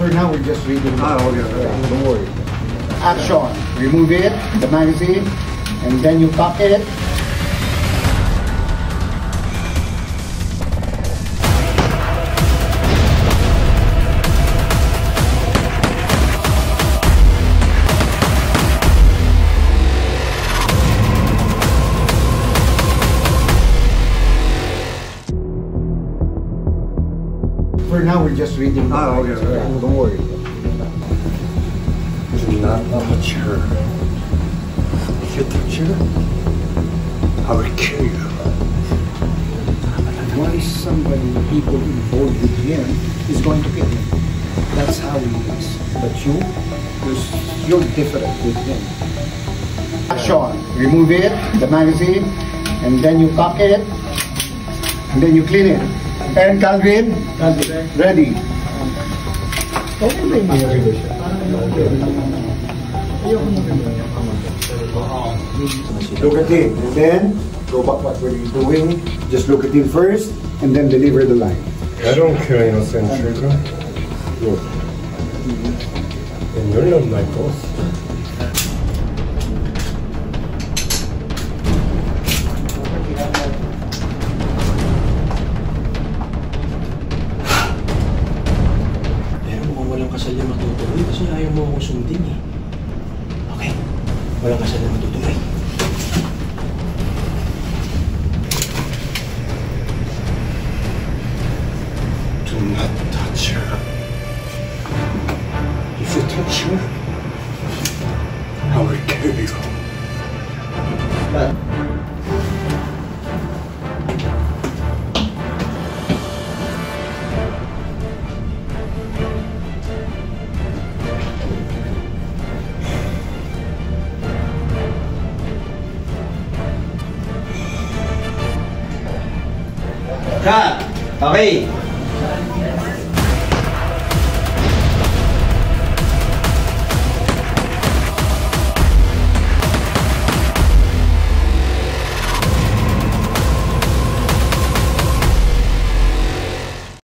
For now, we're just reading. Okay. Don't worry. Action. Remove it, the magazine, and then you cock it. For now, we're just reading. Okay. Don't worry. Do not touch her. If you touch her, I will kill you. Once somebody, people involved with him, is going to kill him. That's how he is. But you're different with him. Action. Remove it, the magazine, and then you cock it, and then you clean it. And Calvin, ready. Look at him, and then go back what we're doing. Just look at him first, and then deliver the line. I don't kill innocent children. Look. And you're not my boss. Walang kasal na matutuloy kasi ayaw mo akong sundin eh. Okay, walang kasal na matutuloy. Do not touch her. If you touch her, I will kill you. Cut! Okay!